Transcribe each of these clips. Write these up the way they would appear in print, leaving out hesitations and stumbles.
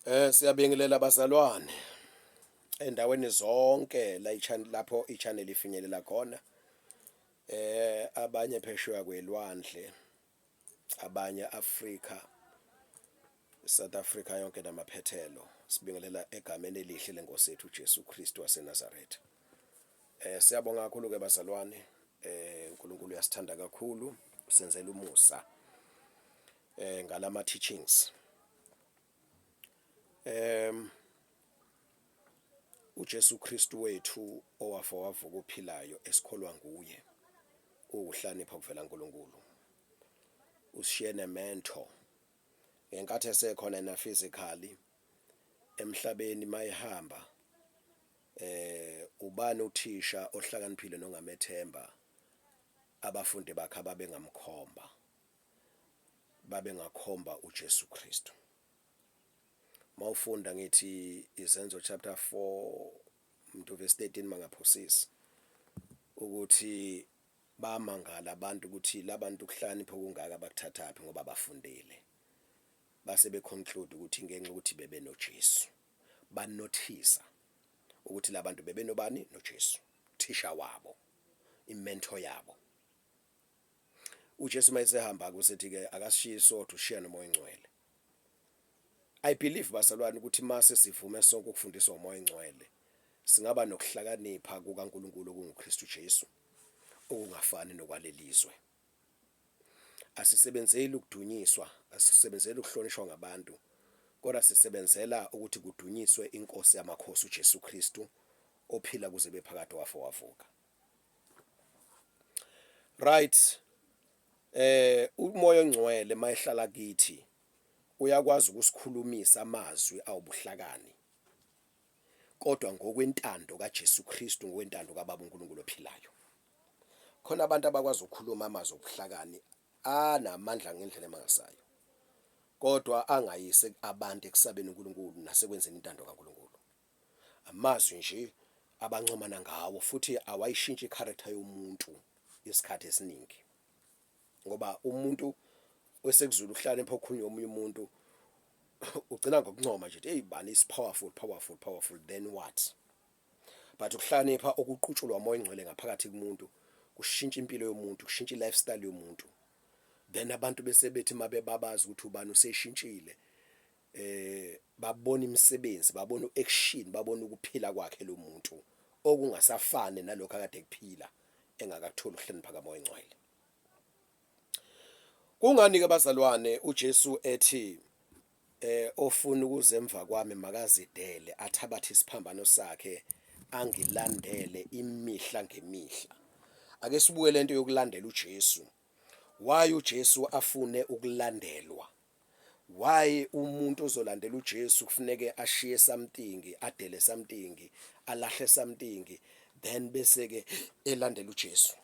Siyabingelela bazalwane endaweni zonke lapho i-channel ifinyelela khona, abanye phesheya kwelwandle, abanye Afrika, South Africa yonke namaphethelo. Sibingelela egameni elihle lenkosi yethu uJesu Kristu waseNazaretha. Siyabonga kakhulu ke bazalwane, uNkulunkulu uyasithanda kakhulu, usenzela umusa ngalama teachings. uJesu Kristu wethu owafa wavuka uphilayo esikholwa nguye ukuhlanipha kuvela uNkulunkulu. Usishiye nemento ngenkathi esekhona na physically emhlabeni mayihamba. Ubani uthisha ohlakaniphile nongamethemba abafundi bakhe babengakhomba uJesu Kristu. Mawufunda ngithi Izenzo chapter 4 verse 13 mangaphosisi ukuthi bamangala abantu ukuthi labantu kuhlanipha okungaka abakuthathaphi ngoba bafundile. Base beconclude ukuthi ngenxa ukuthi bebe noJesu. Banothisa ukuthi labantu bebe nobani noJesu, thisha wabo, imento yabo. uJesu mayesehamba kusethi ke akasishiye sodwa ushiya nomoya engcwele. I believe bazalwane ukuthi mase sivume sonke ukufundiswa umoya engcwele singaba nokuhlakanipha kukaNkulunkulu kunguKristu Jesu okungafani nokwalelizwe. Asisebenzeli ukudunyiswa, asisebenzeli ukuhlonishwa ngabantu, kodwa sisebenzela ukuthi kudunyiswe inkosi yamakhosi uJesu Kristu ophila kuze bephakade wavuka. Right. Umoya engcwele mayihlala kithi uyakwazi ukusikhulumisa amazwi awubuhlakani, kodwa ngokwentando kaJesu Kristu, ngokwentando kaBaba uNkulunkulu ophilayo. Khona abantu abakwazi ukukhuluma amazwi obuhlakani anamandla ngendlela emangasayo, kodwa angayise abantu ekusabeni uNkulunkulu nasekwenzeni intando kaNkulunkulu. Amazwi nje abancomana ngawo futhi awayishintsha i-character yomuntu isikhathi esiningi, ngoba umuntu wesekuzulu uhlala okhunye omunye umuntu ugcina ngokuncoma nje, hey bani is powerful, then what? But ukuhlanipha okuqutshulwa umoya engcwele ngaphakathi kumuntu kushintsha impilo yomuntu, kushintsha i-lifestyle yomuntu. Then abantu bese bethi mabebabaza ukuthi ubani useshintshile, babona imisebenzi, babona u-action, babona ukuphila kwakhe lo muntu okungasafane nalokho akade kuphila engakakutholi ukuhlanipha kamoya engcwele. Kungani ke bazalwane uJesu ethi ofuna ukuzemva kwami makazidele athabathe isiphambano sakhe angilandele imihla ngemihla. Ake sibuke lento yokulandela uJesu. Why uJesu afune ukulandelwa? Why umuntu ozolandela uJesu kufanele ashiye something, adele something, alahle something, then bese ke elandela uJesu?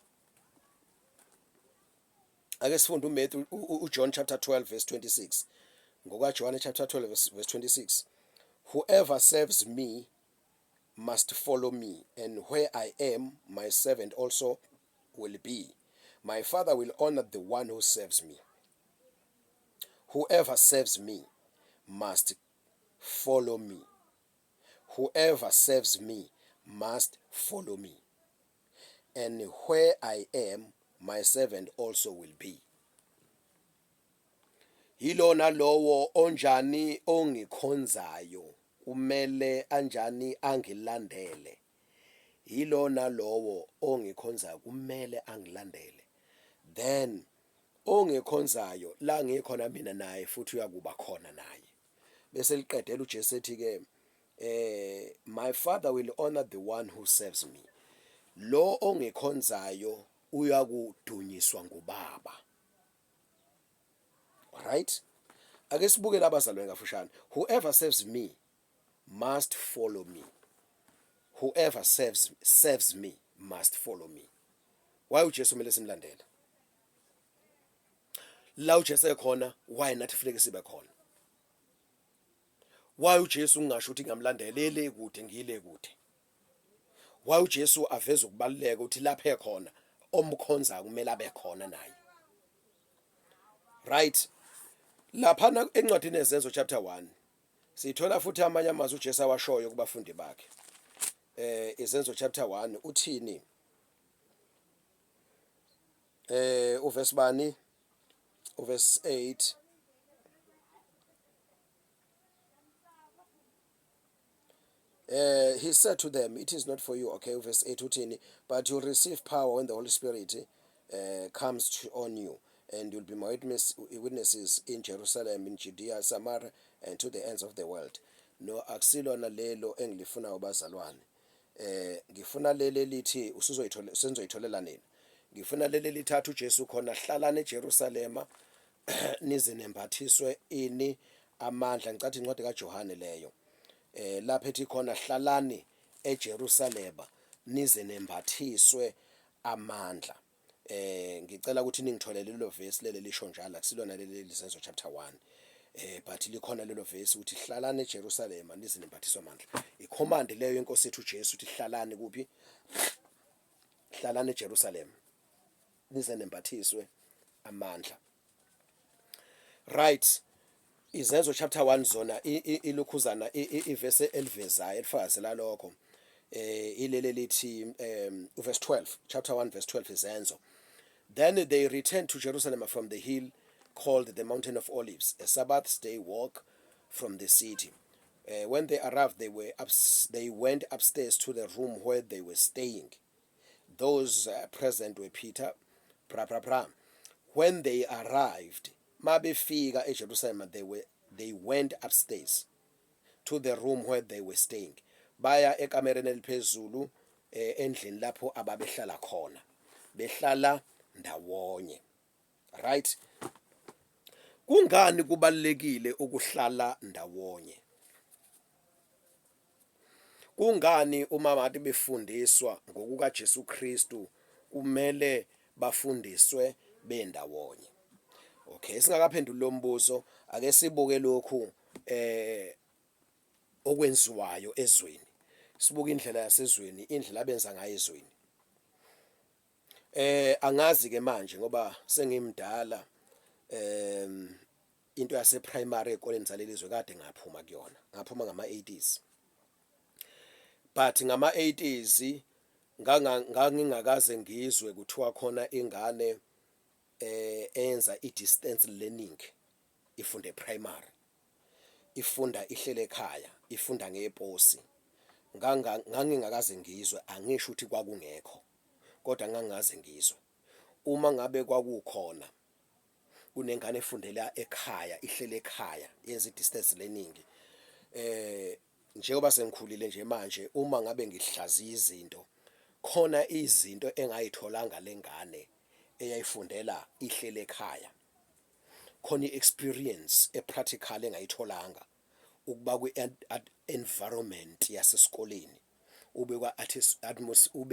Ake sifunde uMatthew uJohn chapter 12 verse 26. Ngoka John chapter 12 verse 26. Whoever serves me must follow me, and where I am, my servant also will be. My Father will honor the one who serves me. Whoever serves me must follow me. Whoever serves me must follow me, and where I am, my servant also will be. Yilona lowo onjani ongikhonzayo kumele anjani angilandele. Yilona lowo ongikhonzayo kumele angilandele. Then ongikhonzayo la ngikhona mina naye futhi uyakuba khona naye. Bese liqedela uJesu ethi ke my Father will honor the one who serves me. Lo ongikhonzayo uyakudunyiswa nguBaba. Alright? Ake sibuke labazalwane kafushane. Whoever serves me must follow me. Whoever serves me must follow me. Why uJesu kumele simlandele? La uJesu ekhona, why nathi kufanele sibe khona? Why uJesu ungasho ukuthi ngamlandelele kude ngile kude? Why uJesu aveza ukubaluleka ukuthi lapha ekhona omkhonza kumele abe khona naye? Right? Lapha encwadini yeZenzo chapter 1 Sithola futhi amanye amazwi uJesu awashoyo kubafundi bakhe. Izenzo chapter 1 uthini? Uverse bani? Uverse 8. He said to them, it is not for you, okay, verse 8 uthini, but you'll receive power when the Holy Spirit comes on you, and you'll be my witnesses in Jerusalem, in Judea, Samaria, and to the ends of the world. No, akusilona lelo engilifunayo bazalwane. Ngifuna leli lithi usenzoyitholela nini. Ngifuna leli lithatha uJesu khona hlalana eJerusalema nize nembathiswe ini amandla. Ngicathi incwadi kaJohane leyo. Lapha ethi khona hlalani eJerusalema nize nembathiswe amandla. Ngicela ukuthi ningitholele lelo verse leli lisho njalo, akusilona leli lisenzo chapter 1. But likhona lelo verse uthi hlalani eJerusalema nize nembathiswe amandla. Icommand leyo inkosi yethu uJesu uthi hlalani kuphi? Hlalani eJerusalema nize nembathiswe amandla. Right. Izenzo chapter 1 zona ilukhuzana iverse elivezayo elifakazela lokho. Ilele lithi verse 12, chapter 1 verse 12 izenzo. Then they returned to Jerusalem from the hill called the Mountain of Olives, a Sabbath's day walk from the city. When they arrived, they went upstairs to the room where they were staying. Those present were Peter, When they arrived, mabefika eJerusalem, they went upstairs to the room where they were staying. Baya ekamereni eliphezulu endlini lapho ababehlala khona. Behlala ndawonye. Right? Kungani kubalekile ukuhlala ndawonye? Kungani uma bathi befundiswa ngokuka Jesu Kristu kumele bafundiswe bendawonye? Okay, singakaphendula lo mbuzo, ake sibuke lokhu okwenziwayo ezweni. Sibuke indlela yasezweni, indlela abenza ngayo ezweni. Angazi ke manje ngoba sengimdala, into yase primary ekoleni zalelizwe kade ngaphuma kuyona. Ngaphuma ngama-80s. But ngama-80s ngangingakaze ngizwe kuthiwa khona ingane enza i-distance learning, ifunda primary, ifunda ihlele ekhaya, ifunda ngeposi. Ngangingakaze ngizwe, angisho ukuthi kwakungekho, kodwa ngangaze ngizwe. Uma ngabe kwakukhona kunengane efundela ekhaya, ihlele ekhaya, yenza i-distance learning, njengoba sengikhulile nje manje, uma ngabe ngihlaziya izinto, khona izinto engayitholanga lengane eyayifundela ihlele ekhaya. Khona i-experience epractical engayitholanga ukuba kwi-environment yasesikoleni, ube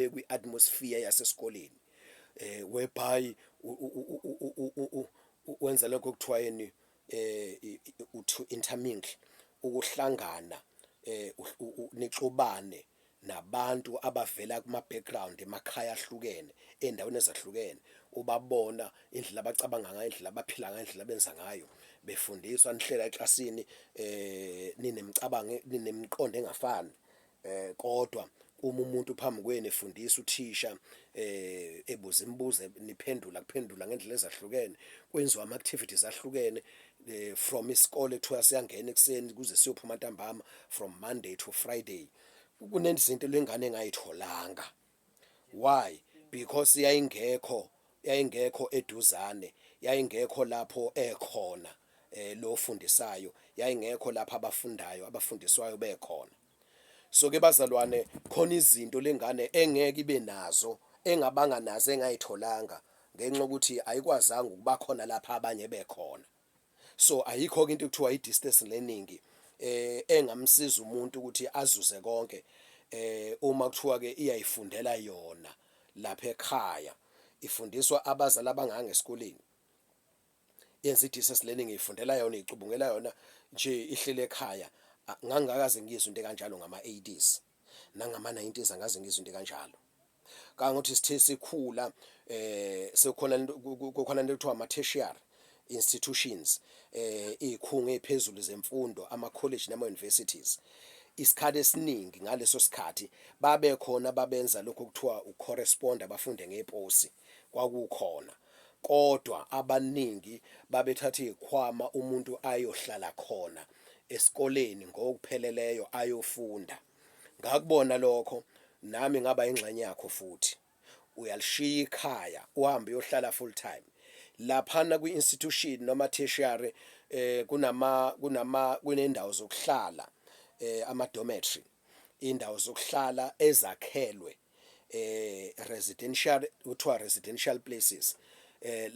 kwi-atmosphere yasesikoleni, whereby wenza lokho okuthiwa yini to intermingle, ukuhlangana, nixubane nabantu abavela kuma-background emakhaya ahlukene, endaweni ezahlukene, ubabona indlela abacabanga ngayo, indlela abaphila ngayo, indlela abenza ngayo, befundiswa nihlela eklasini, ninemqondo engafani, kodwa uma umuntu phambi kwenu efundisa uthisha, ebuza imibuzo kuphendula ngendlela ezahlukene, kwenziwa ama-activities ahlukene, from isikole kuthiwa siyangena ekuseni kuze siyophuma ntambama, from Monday to Friday. Kunezinto lengane engayitholanga. Why? Because yayingekho eduzane, yayingekho lapho ekhona lo fundisayo, yayingekho lapho abafundiswayo bekhona. So ke bazalwane, khona izinto lengane engeke ibe nazo, engabanga nazo, engayitholanga ngenxa ukuthi ayikwazanga ukuba khona lapha abanye bekhona. So ayikho into ekuthiwa i-distance learning engamsiza umuntu ukuthi azuze konke, uma kuthiwa ke iyayifundela yona lapha ekhaya, ifundiswa abazali abangangesikoleni, yenza i-distance learning, ifundela yona, icubungela yona nje ihlele ekhaya. Ngangakaze ngizwe into kanjalo ngama-80s, nangama-90s angaze ngizwe into kanjalo. Kangokuthi sithe sikhula, sekukhona into kuthiwa ama-tertiary, institutions izikhungo eziphezulu zemfundo ama college nama universities isikhathi esiningi ngaleso sikhathi babe khona babenza lokho kuthiwa ucorrespond abafunde ngeposi kwakukhona kodwa abaningi babethatha izikhwama umuntu ayohlala khona esikoleni ngokupheleleyo ayofunda ngakubona lokho nami ngaba ingxenye yakho futhi uyalishiya ikhaya uhambe uyohlala full time laphana kwi-institution noma tertiary kunendawo zokuhlala ama-dormitory indawo zokuhlala ezakhelwe residential kuthiwa residential places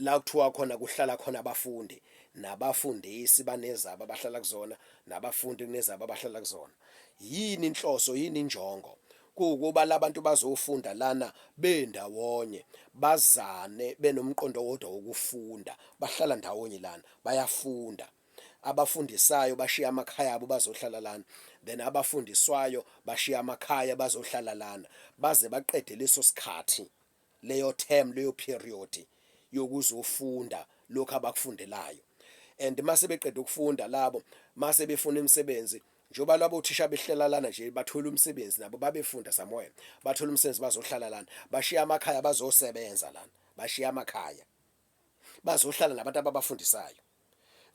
la kuthiwa khona kuhlala khona abafundi nabafundisi banezabo abahlala kuzona nabafundi kunezabo abahlala kuzona yini inhloso yini injongo kuukuba labantu bazofunda lana bendawonye bazane benomqondo wodwa wokufunda bahlala ndawonye lana bayafunda abafundisayo bashiya amakhaya abo bazohlala lana then abafundiswayo bashiya amakhaya bazohlala lana baze baqede leso sikhathi leyo term leyo period yokuzofunda lokho abakufundelayo and mase beqeda ukufunda labo mase befuna imisebenzi njoba labo uthisha behlela lana nje bathola umsebenzi nabo babefunda somewhere bathola umsebenzi bazohlala lana bashiya amakhaya bazosebenza lana bashiya amakhaya bazohlala nabantu ababafundisayo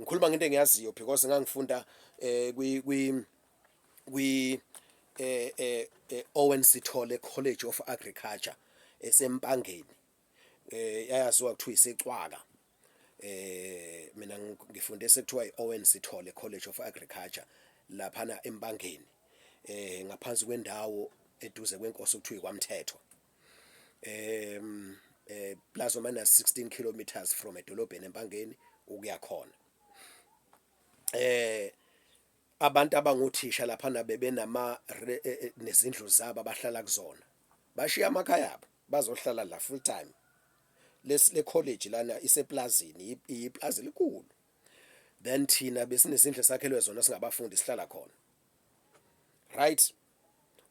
ngikhuluma ngento engiyaziyo because ngangifunda kwi Owen Sithole College of Agriculture esempangeni yayaziwa kuthiwa isecwaka mina ngifunde sekuthiwa iOwen Sithole College of Agriculture laphana empangeni ngaphansi kwendawo eduze kwenkosi okuthiwa kwaMthetho plus or minus 16 kilometers from edolobheni empangeni ukuya khona abantu abanguthisha laphana bebenama nezindlu zabo abahlala kuzona bashiya amakhaya abo bazohlala la full time le college lana iseplazini iplazi likhulu then thina besinezindlu sakhelwe zona singabafundi sihlala khona right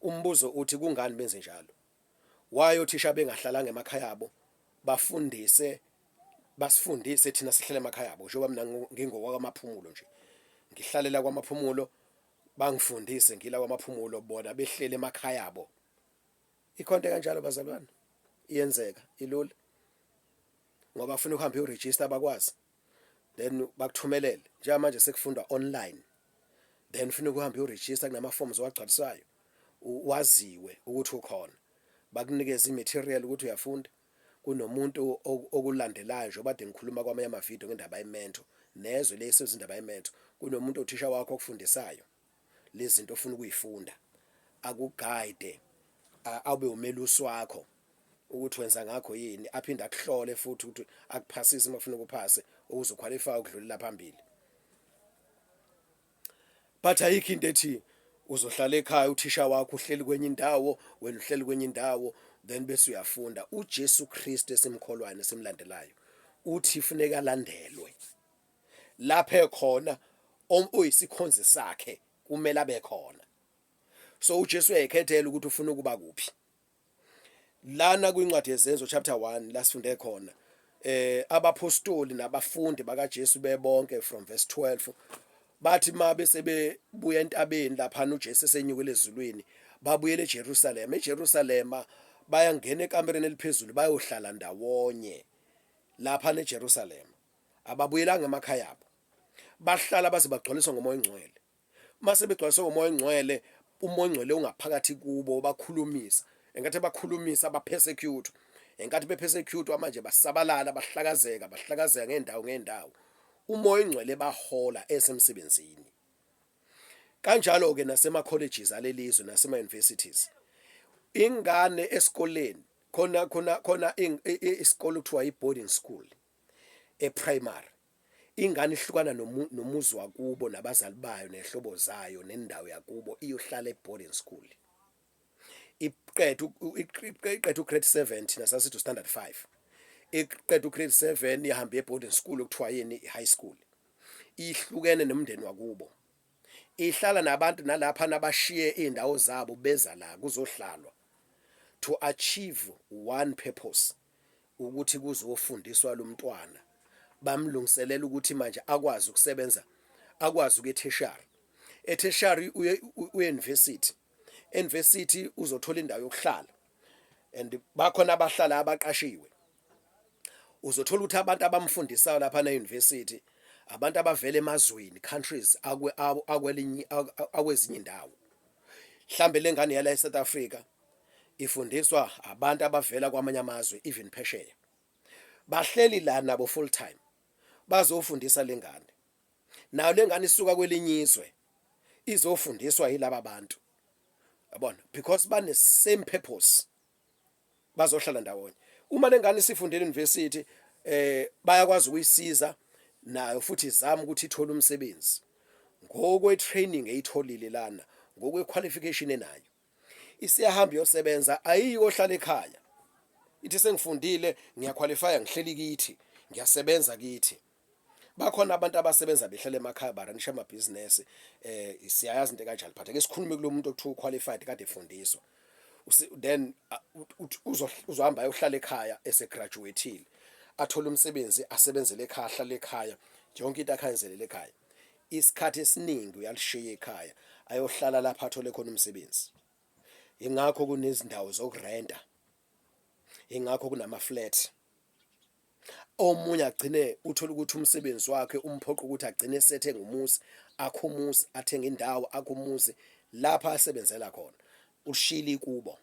umbuzo uthi kungani benze njalo why othisha bengahlalanga emakhaya abo basifundise thina sihlele emakhaya abo njengoba mina ngingokwamaphumulo nje ngihlalela kwamaphumulo bangifundise ngila kwamaphumulo bona behlele emakhaya abo ikhonto kanjalo bazalwane iyenzeka ilula ngoba afuna ukuhamba uregister bakwazi then bakuthumelele njengoba manje sekufundwa online then ufuna ukuhamba uregister kunama forms owagcwalisayo waziwe ukuthi ukhona bakunikeza imaterial ukuthi uyafunda kunomuntu okulandelayo njengoba kade ngikhuluma kwamanye amavideo ngendaba yemento nezwe leso izindaba yemento kunomuntu othisha wakho okufundisayo lezi zinto ofuna ukuyifunda akuguide awube umelusi wakho ukuthi wenza ngakho yini aphinda akuhlole futhi ukuthi akuphasise uma ufuna ukuphase ukuzoqualify ukudlulela phambili but ayikho into ethi uzohlala ekhaya uthisha wakho uhleli kwenye indawo wena uhleli kwenye indawo then bese uyafunda uJesu Kristu esimkholwane simlandelayo uthi funeka alandelwe lapha ekhona oyisikhonzi sakhe kumele abe khona so uJesu uyayikhethela ukuthi ufuna ukuba kuphi lana kwincwadi yezenzo chapter 1 la sifunde khona abapostoli nabafundi bakaJesu bebonke from verse 12 bathi mabe sebebuya entabeni lapha uJesu esenyukele ezulwini babuyele eJerusalem eJerusalem bayangena ekamereni eliphezulu bayohlala ndawonye lapha eJerusalem ababuyelanga emakhaya abo bahlala baze bagcwaliswa ngomoya ongcwele mase begcwaliswa ngomoya ongcwele umoya ongcwele ungaphakathi kubo bakhulumisa engathi bakhulumisa abapersecute engathi bepersecute manje basabalala bahlakazeka ngendawo umoya ongcwele bahola esemsebenzini kanjalo ke nasema colleges alelizwe nasema universities ingane esikoleni khona isikole kuthiwa i-boarding school e-primary ingane ihlukana nomuzi wakubo nabazali bayo nehlobo zayo nendawo yakubo iyohlala e-boarding school iqeda ugrade 7 thina sasithi standard 5 iqeda ugrade 7 ihamba e-boarding school okuthiwa yini i-high school ihlukene nomndeni wakubo ihlala nabantu nalapha nabashiye indawo zabo beza la kuzohlalwa to achieve one purpose ukuthi kuzofundiswa lo mntwana bamlungiselela ukuthi manje akwazi ukusebenza, akwazi ukuya etertiary. Etertiary uye-university. University uzothola indawo yokuhlala and bakhona abahlala abaqashiwe. Uzothola ukuthi abantu abamfundisayo lapha na university abantu abavela emazweni, countries akwezinye indawo. Mhlambe lengane yala eSouth Africa ifundiswa abantu abavela kwamanye amazwe, even phesheya. Bahleli la nabo full time bazofundisa lengane. Nayo lengane isuka kwelinye izwe izofundiswa yilaba bantu. Yabona, because bane same purpose. Bazohlala ndawonye. Uma lengane isifundela university bayakwazi ukuyisiza nayo futhi izama ukuthi ithole umsebenzi. Ngokwe training eyitholile lana, ngokwe qualification enayo. Isiyahamba yosebenza, ayiyohlala ekhaya. Ithi sengifundile, ngiyaqualify, ngihleli kithi, ngiyasebenza kithi. Bakhona abantu abasebenza behlele emakhaya baranisha amabhizinesi, siyayazi into kanjalo, but ake sikhulume kulo muntu okuthiwa qualified kade efundiswa. Then uzohamba ayohlala ekhaya esegraduateile, athola umsebenzi, asebenzele ekhaya, ahlale ekhaya, yonke into akhayenzelele ekhaya. Isikhathi esiningi uyalishiya ekhaya ayohlala lapha athole khona umsebenzi. Ingakho kunezindawo zokurenta, ingakho kunama-flat. Omunye agcine uthola ukuthi umsebenzi wakhe umphoqa ukuthi agcine esethenga umuzi, akho umuzi, athenga indawo, akho umuzi lapha asebenzela khona. Ushila ikubo,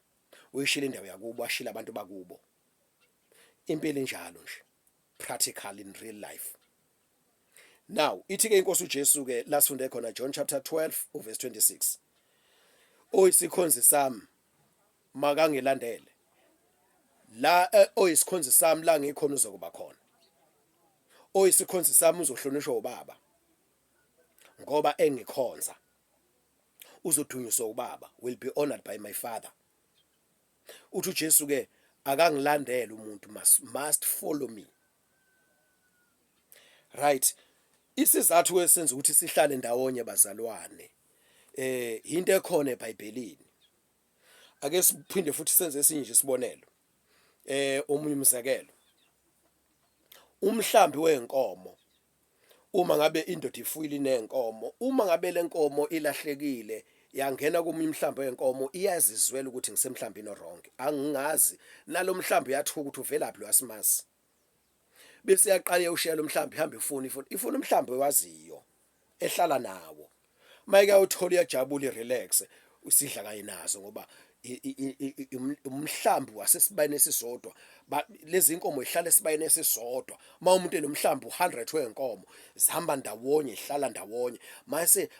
uyishila indawo yakubo, ashila abantu bakubo. Impilo njalo nje, practical in real life. Now ithi ke inkosi uJesu ke lasifunde khona John chapter 12 verse 26. Oyisikhonzi sami makangilandele. La oyisikhonzi sami la ngikhona uzokuba khona. Oyisikhonzi sami uzohlonishwa ubaba ngoba engikhonza. Uzodunyiswa ubaba, will be honored by my father. Uthi uJesu ke akangilandela umuntu, must follow me. Right. Isizathu esenza ukuthi sihlale ndawonye bazalwane into ekhona eBhayibhelini. Ake siphinde futhi senze esinye nje isibonelo. Omunye umzekelo. Umhlambi wenkomo, uma ngabe indoda ifuyile nenkomo, uma ngabe lenkomo ilahlekile yangena komunye umhlambi wenkomo, iyazizwela ukuthi ngisemhlambini oronke. Angingazi nalo mhlambi uyathuka ukuthi uvelaphi lo asimasi. Bese yaqala ushiya lo mhlambi ihamba ifuna umhlambi owaziyo ehlala nawo. Mayike uthola iyajabula irelax usidla kanye nazo ngoba umhlambi wasesibayeni esisodwa. Lezi inkomo ihlala esibayeni esisodwa. Umuntu enomhlambi 100 wenkomo zihamba ndawonye, ihlala ndawonye.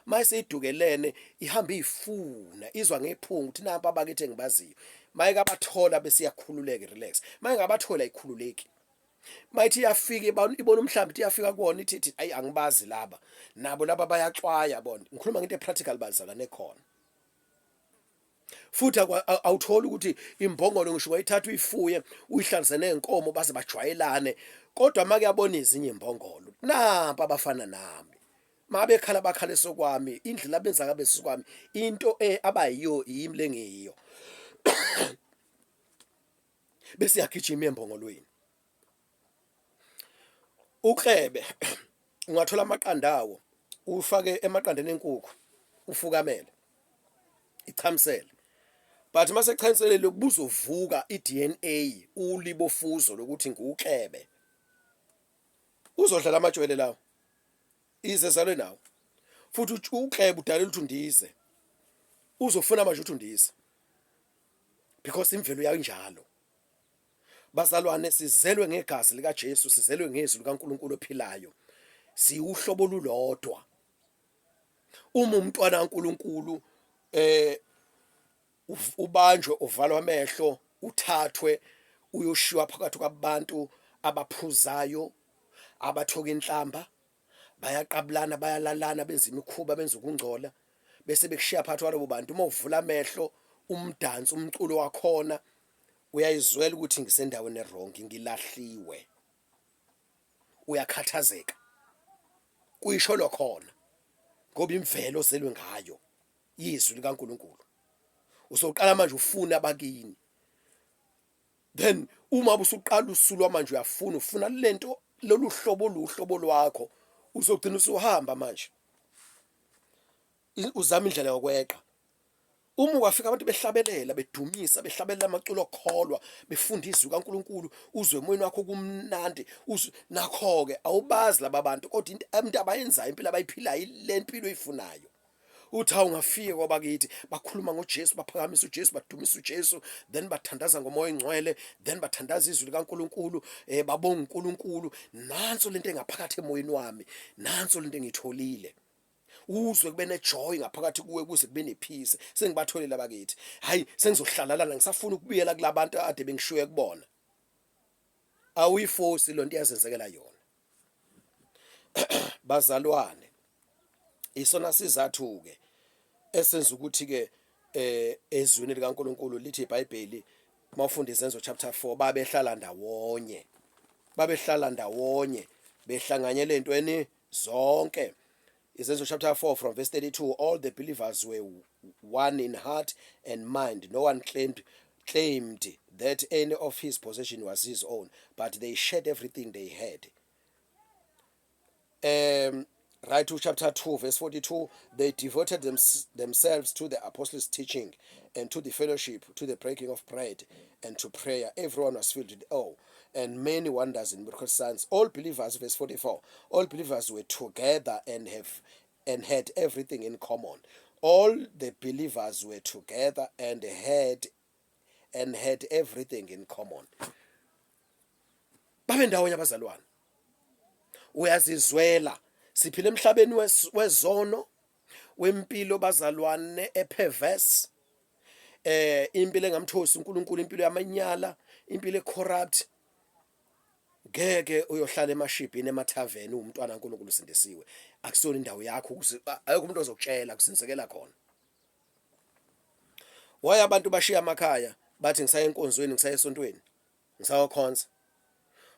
Mayise idukelene ihamba ifuna, izwa ngephungu ukuthi nampa abakithi engibaziyo. Mayike abathola bese iyakhululeka relax. Mayike abathola ikhululeki. Mayithi yafika ibona umhlambi ithi yafika kuwona ithi ayi angibazi laba. Nabo laba bayaxwaya yabona. Ngikhuluma ngento epractical bazalwane ekhona. Futhi awuthola ukuthi imbongolo ngisho wayithatha uyifuye uyihlanze nenkomo baze bajwayelane, kodwa make yabona izinye imbongolo nampa abafana nami. Mabe khala bakhala sokwami, indlela benza kabe sokwami, into abayiyo yimi lengiyo. Bese yagijima embongolweni. Uklebe ungathola amaqandawo ufake emaqandeni enkukhu ufukamele ichamisele, but mase chaniselele kubuzovuka iDNA ulibofuzo lokuthi nguklebe. Uzodlala amajwele lawo izezalwe nawo futhi uklebe udalela ukuthi undize, uzofuna manje ukuthi undize because imvelo yayo. Bazalwane, sizelwe ngegazi lika Jesu, sizelwe ngezwi likaNkulunkulu ophilayo. Siuhlobo olulodwa. Uma umntwana kaNkulunkulu ubanjwe, uvalwa amehlo, uthathwe uyoshiwa phakathi kwabantu abaphuzayo, abathoka inhlamba, bayaqabulana, bayalalana, benza imikhuba, benza ukungcola, bese bekushiya phakathi kwalabo bantu. Uma uvula amehlo, umdansi, umculo wakhona, uyayizwela ukuthi ngisendaweni erongi, ngilahliwe. Uyakhathazeka. Kuyisho lokhona ngoba imvelo ozelwe ngayo yizwi likaNkulunkulu. Usoqala manje ufuna abakini. Then uma usuqala usulwa manje ufuna lento lolu hlobo lwakho uzogcina usuhamba manje uzama indlela yokweqa. Uma ungafika abantu behlabelela bedumisa behlabelela amaculo okholwa befunda izwi kaNkuluNkulu uzwe emoyeni wakho kumnandi nakho ke awubazi laba bantu kodwa into abayenzayo impilo abayiphilayo ile mpilo oyifunayo. Uthi awungafika kwabakithi bakhuluma ngoJesu baphakamisa uJesu badumisa uJesu then bathandaza ngomoya engcwele then bathandaza izwi likaNkuluNkulu babonga uNkulunkulu. Nanso lento engaphakathi emoyeni wami, nanso lento engitholile. Uzwe kube nejoy ngaphakathi kuwe kuze kube nepeace. Sengibatholile abakithi. Hayi sengizohlala lana ngisafuna ukubuyela kulabantu ade bengishuye kubona. Awuyiforce lonto iyazenzekela yona. Bazalwane isona sizathu ke esenza ukuthi ke ezwini likaNkuluNkulu lithi iBhayibheli mawufunda izenzo chapter 4 babehlala ndawonye behlanganyele entweni zonke. Izenzo chapter 4 from verse 32, all the believers were one in heart and mind. No one claimed that any of his possession was his own, but they shared everything they had. Right to chapter 2 verse 42, they devoted themselves to the apostles' teaching and to the fellowship, to the breaking of bread and to prayer. Everyone was filled with awe and many wonders and miraculous signs. All believers, verse 44, all believers were together and had everything in common. All the believers were together and had everything in common. Babe ndawonye abazalwane, uyazizwela siphila emhlabeni wezono wempilo bazalwane eperverse, impilo engamthosi uNkulunkulu, impilo yamanyala, impilo ecorrupt. Ngeke uyohlala emashibhini emathaveni umntwana kaNkulunkulu usindisiwe. Akusona indawo yakho ukuze ayikho umuntu ozokutshela kusenzekela khona. Waye abantu bashiya amakhaya bathi ngisaya enkonzweni ngisaya esontweni ngisayokhonza.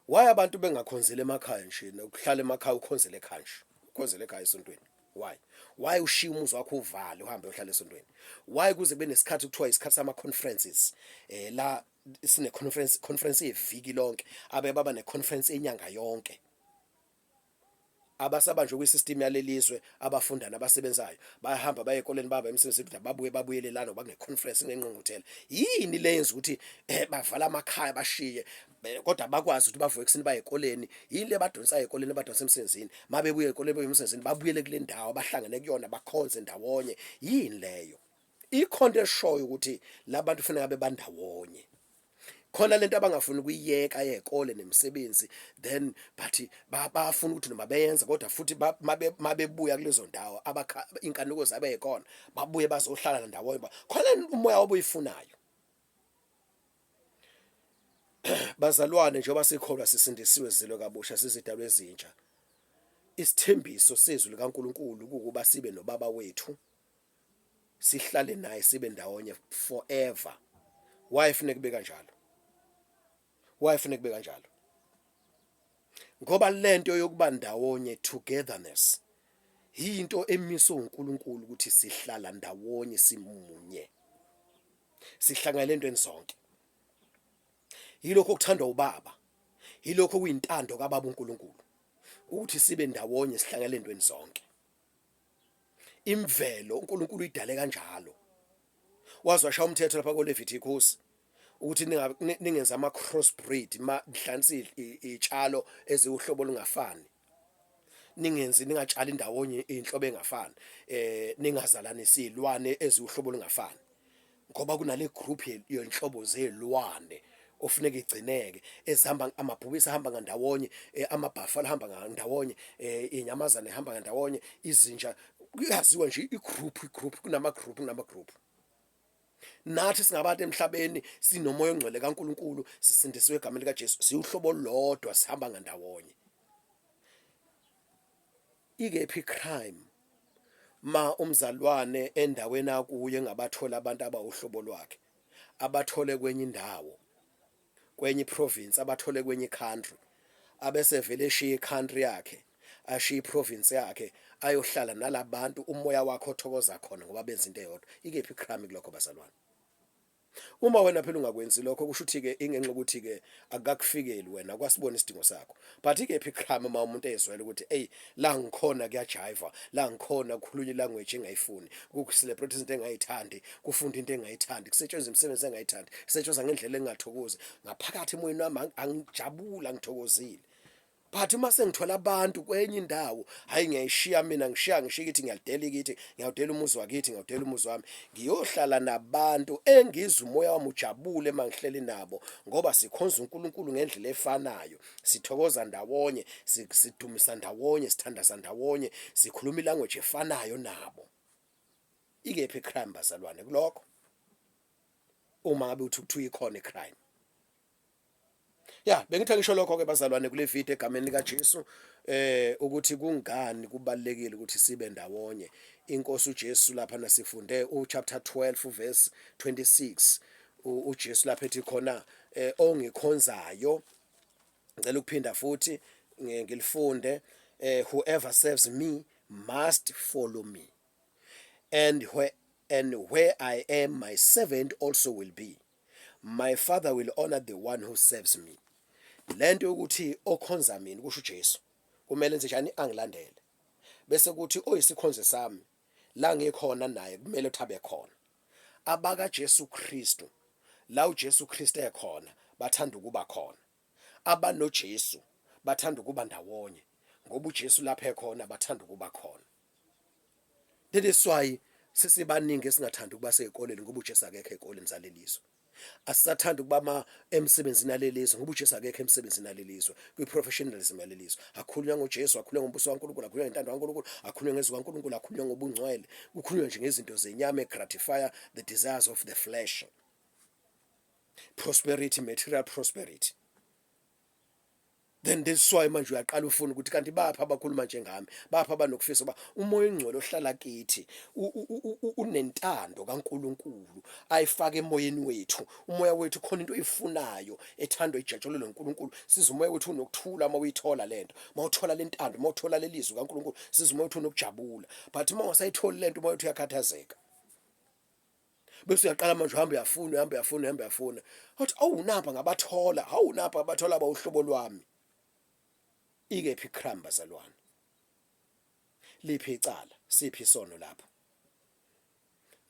Waye abantu bengakhonzela emakhaya nje ukuhlala emakhaya ukhonzele ekhaya nje ukhonzele ekhaya esontweni. Why ushiya umuzi wakho uvale uhambe uyohlala esontweni? Why kuze kube nesikhathi kuthiwa isikhathi sama conferences la sine conference yeviki lonke abe baba ne conference enyanga yonke. Abasabanje kwisystem yalelizwe abafunda nabasebenzayo bayahamba baye ekoleni baba emsebenzini babuyelelana bakune conference ngengqungquthela. Yini leyenza ukuthi bavala amakhaya bashiye kodwa bakwazi ukuthi bavuke ekseni baye ekoleni? Yini le badonsa ekoleni badonsa emsebenzini mabebuye ekoleni baye emsebenzini babuyele kule ndawo bahlangane kuyona bakhonze ndawonye? Yini leyo? Ikhonto eshoyo ukuthi labantu kufanele babe bandawonye. Khona lento abangafuni ukuyiyeka yekole nemisebenzi then bathi bafuna ukuthi noma beyenza kodwa futhi mabebuya kulezo ndawo inkanuko zabe yikhona babuye bazohlala ndawonye. Khona umoya wabo uyifunayo. Bazalwane njengoba sikholwa sisindisiwe zilo kabusha sizidalwe ezintsha. Isithembiso sezwi likaNkuluNkulu ukuba sibe nobaba wethu sihlale naye sibe ndawonye forever. Why kufanele kube kanjalo? Why kufanele kube kanjalo? Ngoba lento yokuba ndawonye, togetherness, yinto emiswe uNkulunkulu ukuthi sihlala ndawonye simunye. Sihlangana entweni zonke. Yilokho okuthandwa uBaba. Yilokho kuyintando kaBaba uNkulunkulu ukuthi sibe ndawonye sihlangana entweni zonke. Imvelo uNkulunkulu idale kanjalo. Wazwasha umthetho lapha koLeviticus ukuthi ningenza ama crossbreed mahlanisi itshalo eziuhlobo lungafani. Ningatshali ndawonye inhlobo engafani. Ningazalanisi izilwane eziuhlobo lungafani. Ngoba kunale group yenhlobo zezilwane ofuneka igcineke ezihamba amabhubesi ahamba ngandawonye, amabhafala ahamba ngandawonye, inyamazane ehamba ngandawonye, izinja kuyaziwa nje igroup kunama group. Nathi singabantu emhlabeni sinomoya ongcwele kaNkuluNkulu sisindiswe egameni likaJesu siuhlobo lodwa sihamba ngandawonye. Ikephi crime ma umzalwane endaweni akuye ngabathola abantu abawuhlobo lwakhe, abathole kwenye indawo, kwenye province, abathole kwenye country, abese vele eshiya country yakhe ashiya province yakhe ayohlala nalabantu umoya wakhe othokoza khona ngoba benza into eyodwa. Ikephi crime kulokho bazalwane? Uma wena phela ungakwenzi lokho kusho ukuthi ke ingenxa ukuthi ke akukakufikeli wena kwasibona isidingo sakho. But ikephi icrime uma umuntu ezwela ukuthi hey la ngikhona kuyajiva, la ngikhona kukhulunywa ilanguage engayifuni, kucelebrate izinto engayithandi, kufunda into engayithandi, kusetshenzwa imisebenzi engayithandi, kusetshenzwa ngendlela engathokozi. Ngaphakathi emoyeni wami angijabula ngithokozile. But uma sengithola abantu kwenye indawo, hayi ngiyayishiya mina ngishiya ngithi ngiyalidela ikithi, ngiyawudela umuzi wakithi, ngiyawudela umuzi wami, ngiyohlala nabantu engizwe umoya wami ujabule mangihleli nabo ngoba sikhonza uNkulunkulu ngendlela efanayo, sithokoza ndawonye, sidumisa ndawonye, sithandaza ndawonye, sikhuluma ilanguage efanayo nabo. Ikephi icrime bazalwane kulokho? Uma ngabe uthi kuthiwa ikhona icrime. Ya, bengithi ngisho lokho ke bazalwane kule video egameni lika Jesu ukuthi kungani kubalekile ukuthi sibe ndawonye. Inkosi uJesu lapha nasifunde uchapter 12 verse 26. uJesu lapha ethi khona ongikhonzayo, ngicela ukuphinda futhi ngilifunde, whoever serves me must follow me, and where I am my servant also will be. My Father will honor the one who serves me. Lento ukuthi okhonza mina kusho uJesu kumele enze njani? Angilandele. Bese kuthi oyisikhonzo sami la ngikhona naye kumele uthabe khona. Abaka Jesu Kristu la uJesu Kristu ekhona bathanda ukuba khona. Abano Jesu bathanda ukuba ndawonye ngoba uJesu lapha ekhona bathanda ukuba khona. That is why sisibaningi esingathanda ukuba sezikoleni ngoba uJesu akekho ezikoleni zalelizwe. Asisathanda ukuba emsebenzini yalelizwe ngoba uJesu akekho emsebenzini yalelizwe, kwi-professionalism yalelizwe. Akhulunywa ngoJesu, akhulunywa ngombuso kaNkulunkulu, akhulunywa ngentando kaNkulunkulu, akhulunywa ngezwi kaNkulunkulu, akhulunywa ngobungcwele, kukhulunywa nje ngezinto zenyama gratify the desires of the flesh. Prosperity, material prosperity. Then this why manje uyaqala ufuna ukuthi kanti bapha abakhuluma njengami, bapha abanokufisa ba umoya engcwele ohlala kithi unentando kaNkulunkulu ayifake emoyeni wethu. Umoya wethu khona into oyifunayo ethandwa ijatshulelwe uNkulunkulu. Siza umoya wethu unokuthula uma uyithola lento, mawuthola lentando, mawuthola lelizwi kaNkulunkulu, siza umoya wethu unokujabula. But uma ungasayitholi lento umoya wethu uyakhathazeka. Bese uyaqala manje uhamba uyafuna athi awunapha ngabathola, awunapha abathola abawuhlobo lwami. Ikephi icrime bazalwane? Liphi icala? Siphi isono lapho?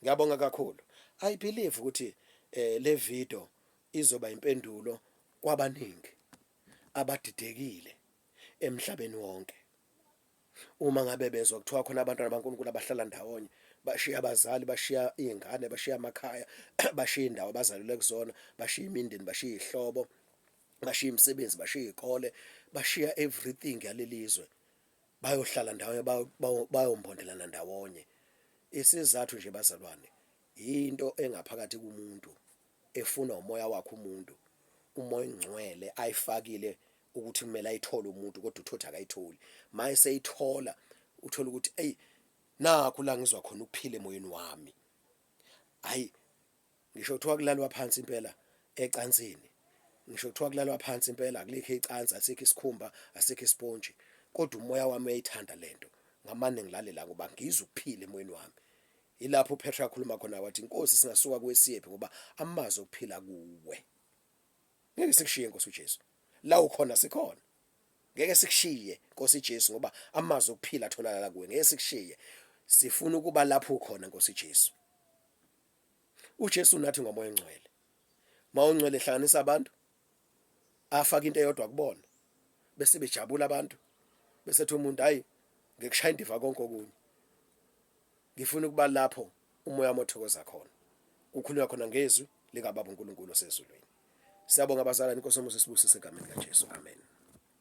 Ngiyabonga kakhulu. I believe ukuthi le video izoba impendulo kwabaningi abadidekile emhlabeni wonke. Uma ngabe bezwa kuthiwa khona abantwana baNkulunkulu abahlala ndawonye, bashiya abazali, bashiya izingane, bashiya amakhaya, bashiya indawo abazalelwe kuzona, bashiya imindeni, bashiya izihlobo, bashiya imisebenzi, bashiya izikole, bashiya everything yalelizwe, bayohlala ndawonye, bayombondelana ndawonye. Isizathu nje bazalwane, into engaphakathi kumuntu efuna umoya wakhe umuntu, umoya engcwele ayifakile ukuthi kumele ayithole umuntu kodwa uthothi akayitholi. Maye seyithola uthola ukuthi hey nakho la ngizwa khona ukuphila emoyeni wami. Hayi ngisho kuthiwa kulalwa phansi impela ecansini, ngisho kuthiwa kulalwa phansi impela akulikho icansi, asikho isikhumba, asikho isponji, kodwa umoya wami uyayithanda lento, ngamane ngilalela ngoba ngizwe ukuphila emoyeni wami. Ilapho uPetru akhuluma khona wathi inkosi singasuka kwesiyephi ngoba amazwi okuphila kuwe. Ngeke sikushiye Nkosi uJesu, la ukhona sikhona. Ngeke sikushiye Nkosi Jesu ngoba amazwi okuphila atholakala kuwe. Ngeke sikushiye, sifuna ukuba lapho ukhona Nkosi Jesu. uJesu nathi ngomoya engcwele, mawungcwele ehlanganisa abantu, afaka into eyodwa kubona bese bejabula abantu, bese ethi umuntu hayi ngikushaya indiva konke okunye. Ngifuna ukuba lapho umoya wami othokoza khona, kukhulunywa khona ngezwi likaBaba uNkulunkulu osezulwini. Siyabonga abazalwane, inkosi yomusa sibusise egameni likaJesu. Amen.